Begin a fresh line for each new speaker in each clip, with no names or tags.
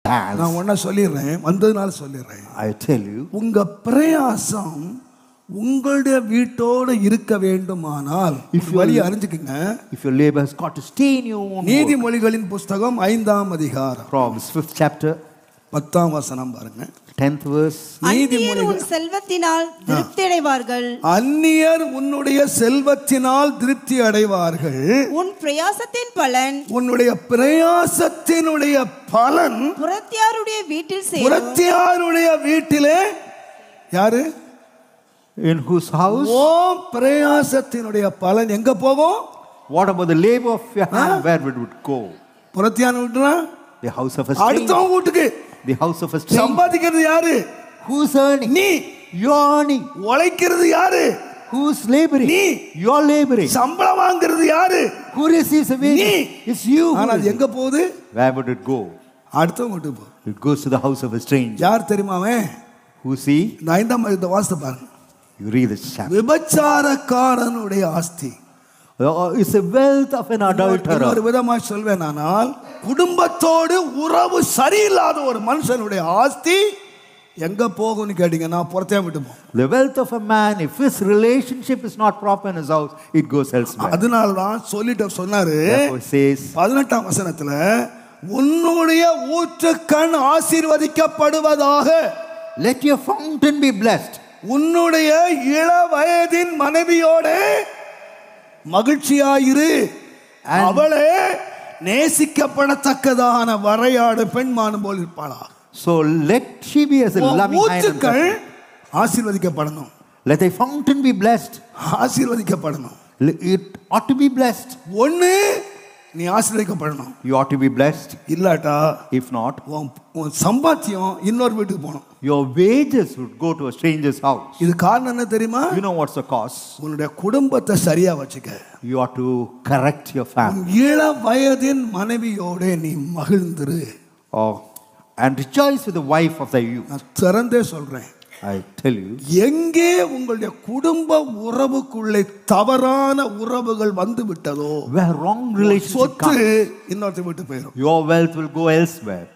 dance.
நான் ஒண்ணா சொல்லிடுறேன், வந்ததுனால சொல்லிடுறேன்.
I tell you,
உங்க பிரயாசம் உங்களுடைய வீட்டோட இருக்க வேண்டுமானால் வழி அறிஞ்சுக்குங்க.
if your labor has got to stay in your own
நீதிமொழிகளின் புஸ்தகம் 5ஆம் அதிகாரம்,
Proverbs 5th chapter,
10ஆம் வசனம் பாருங்க.
10th verse.
அந்நியர் உன் செல்வத்தினால் திருப்தி அடைவார்கள்.
அந்நியர் உன்னுடைய செல்வத்தினால் திருப்தி அடைவார்கள்.
உன் பிரயாசத்தின் பலன்,
உன்னுடைய பிரயாசத்தினுடைய பலன்
புறத்தியாருடைய வீட்டில் சேரும்.
புறத்தியாருடைய வீட்டிலே யாரு?
In whose house?
ஓ பிரயாசத்தினுடைய பலன் எங்க போகும்?
What about the labor of your hand? Where would it go?
புறத்தியான வீட்டுனா
The house of a stranger.
அடுத்தவங்க வீட்டுக்கு.
The house of a stranger.
சம்பாதிக்கிறது யாரு?
Who's earning?
நீ.
You're earning.
உழைக்கிறது யாரு?
Who's laboring?
நீ.
You're laboring.
சம்பளம் வாங்குறது யாரு?
Who receives a wage?
நீ.
It's you.
ஆனா அது எங்க போகுது?
Where would it go?
அடுத்தவங்க வீட்டுக்கு போகுது.
It goes to the house of a stranger.
யார் தெரியுமா அவன்?
Who's he?
இந்த 5ஆம் அதிகாரத்தை வாசித்து பாருங்க.
You read this chapter.
விபச்சாரக்காரனுடைய ஆஸ்தி.
It's a wealth of an adulterer.
ஒரு விதமாக சொல்வேனானால் குடும்பத்தோடு உறவு சரியில்லாத ஒரு மனுஷனுடைய ஆஸ்தி எங்க போகும்னு கேட்டீங்கன்னா புறத்தே விட்டு போகும்.
The wealth of a man, if his relationship is not proper in his house, it goes elsewhere.
அதனால தான் சொல்லிட்டு சொன்னாரு,
Therefore says,
18ஆம் வசனத்துல உன்னுடைய ஊற்றுக்கண் ஆசீர்வதிக்கப்படுவதாக.
let your fountain be blessed.
உன்னுடைய இள வயதின் மனைவியோட மகிழ்ச்சியாயிரு, அவளே நேசிக்கப்படத்தக்கதான வரையாடு பெண்மானும் போல் இருப்பாளா.
So let she be as a loving
ஊற்றுக்கள் ஆசீர்வதிக்கப்படணும்.
Let thy fountain be blessed.
ஆசீர்வதிக்கப்படணும்.
It ought to be blessed.
ஒண்ணு நீ ஆசீர்வதிக்கப்படணும்.
You ought to be blessed.
இல்லாட்டா
If not,
உன் சம்பாத்தியம் இன்னொரு வீட்டுக்கு போகணும்.
your wages would go to a stranger's house.
இது காரணம் என்ன தெரியுமா?
You know what's the cause?
உன்னுடைய குடும்பத்தை சரியா வச்சுக்க.
You ought to correct your family.
இள வயதின் மனைவியோட நீ மகிழ்ந்துரு.
Oh, and rejoice with the wife of thy youth.
நான் திறந்தே சொல்றேன்,
I tell you,
எங்கே உங்களுடைய குடும்ப உறவுக்குள்ளே தவறான உறவுகள் வந்து விட்டதோ,
where wrong relationship
சொத்து
comes,
இன்னொருத்த விட்டு போயிடும்.
your wealth will go elsewhere.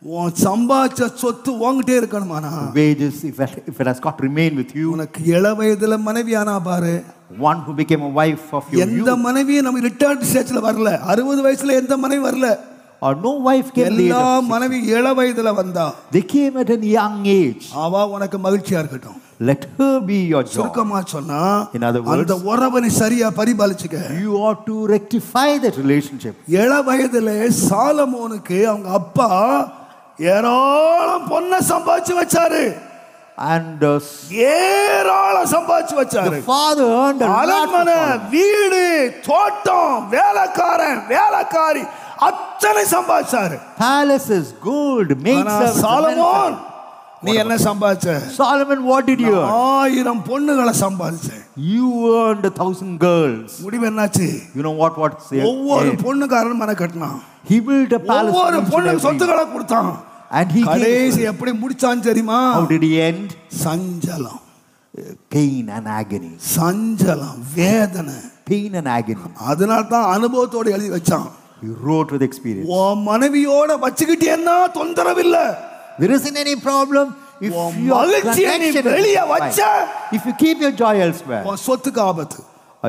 உன் சம்பாதிச்ச சொத்து உன்கிட்டே இருக்கணுமானா,
Wages, if it has got to remain with you,
உனக்கு இள வயதுல மனைவி ஆனா பாரு,
one who became a wife of your
எந்த
youth,
மனைவியும் நம்ம ரிட்டையர்ட் ஸ்டேஜ்ல வரல. 60 வயசுல எந்த மனைவி வரல.
or no wife came
எல்லா
later.
மனைவி இள வயதுல வந்தா,
They came at a young age.
அவ உனக்கு மகிழ்ச்சியா இருக்கட்டும்.
Let her be your joy.
சுருக்கமா சொன்னா,
In other words,
அந்த உறவை நீ சரியா பரிபாலிச்சுக்க.
You ought to rectify that relationship.
இள வயதுல சாலமோனுக்கு அவங்க அப்பா ஏராளம் பொண்ணை சம்பாதிச்சு வச்சாரு.
And
ஏராளம் சம்பாதிச்சு வச்சாரு.
the father earned a lot.
அரண்மனை, வீடு, தோட்டம், வேலைக்காரன், வேலைக்காரி அத்தனை சம்பாதிச்சாரு.
Palaces, gold, maids.
சாலமோன், நீ என்ன சம்பாதிச்ச?
Solomon, what did you earn?
1000 பொண்ணுகளை சம்பாதிச்சேன்.
You earned 1000 girls.
முடிவு என்னாச்சு?
You know what's the
ஒவ்வொரு பொண்ணுக்கு அரண்மனை கட்டினான்.
He built a palace.
ஒவ்வொரு பொண்ணுக்கு சொத்துக்களை கொடுத்தான்.
And he
கடைசி எப்படி முடிச்சான் தெரியுமா?
How did he end?
சஞ்சலம்,
Pain and agony.
சஞ்சலம், வேதனை.
Pain and agony.
அதனால தான் அனுபவத்தோட எழுதி வச்சான்.
He wrote with experience.
உன் மனைவியோட வச்சுக்கிட்டேன்னா தொந்தரவில்லை.
There isn't any problem if your connection
வெளிய வச்ச,
if you keep your joy elsewhere.
உன் சொத்துக்கு ஆபத்து.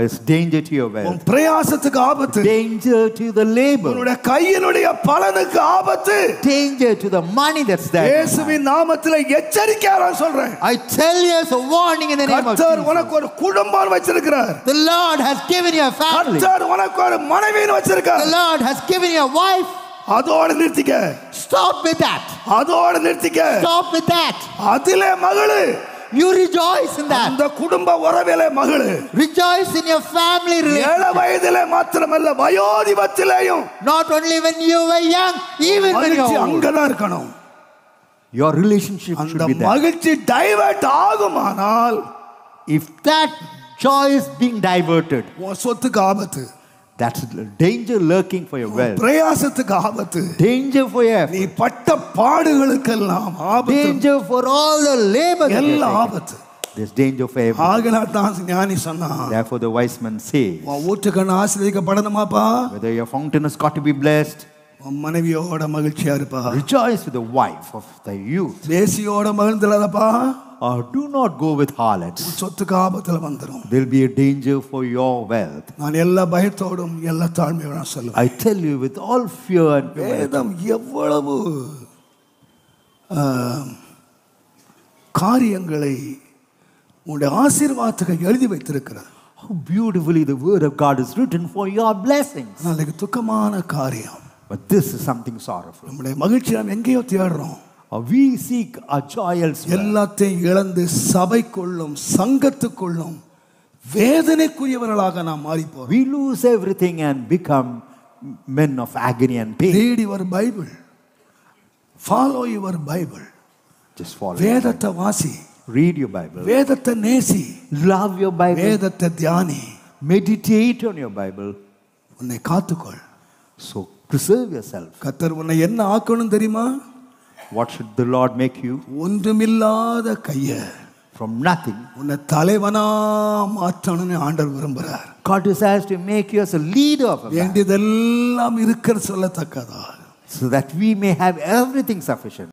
It's danger to your
உன்
wealth.
பிரயாசத்துக்கு ஆபத்து.
Danger to the labor.
உன்னுடைய கையினுடைய பலனுக்கு ஆபத்து.
Danger to the money that's there.
இயேசுவின் நாமத்திலே எச்சரிக்கையா சொல்றேன்.
I tell you as a warning in the name of
கர்த்தர்
Jesus.
உனக்கு ஒரு குடும்பம் வச்சிருக்கிறார்.
The Lord has given you a family.
கர்த்தர் உனக்கு ஒரு மனைவியை வச்சிருக்கார்.
The Lord has given you a wife.
அதோட நிறுத்திக்க.
Stop with that.
அதோட நிறுத்திக்க.
Stop with that.
அதிலே மகளு.
You rejoice in that.
அந்த குடும்ப உறவிலே மகளு.
Rejoice in your family relationship.
ஏழ வயதிலே மாத்திரமல்ல, வயோதிபத்திலேயும்.
Not only when you were young, even when you are old.
அங்கதான் இருக்கணும்.
Your relationship should be
அந்த
there.
மகிழ்ச்சி divert ஆகுமானால்,
If that joy is being diverted,
உன் சொத்துக்கு ஆபத்து.
that's danger lurking for your wealth.
பிரயாசத்துக்கு ஆபத்து.
Danger for your
நீ
effort.
பட்ட பாடுகளுக்கெல்லாம் ஆபத்து.
Danger for all the labor. that you
எல்லாம்
have taken.
ஆபத்து.
There's danger for everything.
ஆகலாம் தான் ஞானி சொன்னான்,
Therefore the wise man says,
உன் ஊற்றுக்கண் ஆசீர்வதிக்கப்படணுமாப்பா,
whether your fountain has got to be blessed,
உன் மனைவியோட மகிழ்ச்சியா இருப்பா.
Rejoice with the wife of the youth.
வேசியோட மகிழ்ந்துடாதப்பா.
Do not go with harlots.
சொத்துக்கு ஆபத்துல வந்துரும்.
There will be a danger for your wealth.
நான் எல்லா பயத்தோடும் எல்லா தாழ்மையோட சொல்லுவேன்.
I tell you with all fear and humility.
வேதம் எவ்வளவு காரியங்களை உங்களுடைய ஆசீர்வாதத்துக்கு எழுதி வைத்திருக்கிறது.
How beautifully the word of God is written for your blessings.
நாளைக்கு துக்கமான காரியம்.
But this is something sorrowful.
நம்முடைய மகிழ்ச்சி நாம் எங்கேயோ தேடுறோம்.
We seek our joy elsewhere.
எல்லாத்தையும் இழந்து சபைக்குள்ளும் சங்கத்துக்குள்ளும் வேதனைக்குரியவர்களாக நாம் மாறி போறோம்.
We lose everything and become men of agony and pain.
Read your Bible. Follow your Bible.
Just follow.
வேதத்தை வாசி.
Read your Bible.
வேதத்தை நேசி.
Love your Bible.
வேதத்தை தியானி.
Meditate on your Bible.
உன்னை காத்துக்கொள்.
So preserve yourself.
கர்த்தர் உன்னை என்ன ஆக்கணும் தெரியுமா?
What should the Lord make you?
ஒன்றுமில்லாத கைய
From nothing.
உன்னை தலைவனா மாற்றணும்னு ஆண்டவர் விரும்புறார்.
God desires to make you as a leader of a family.
வேண்டியதெல்லாம் இருக்கிற சொல்லத்தக்கதா.
So that we may have everything sufficient.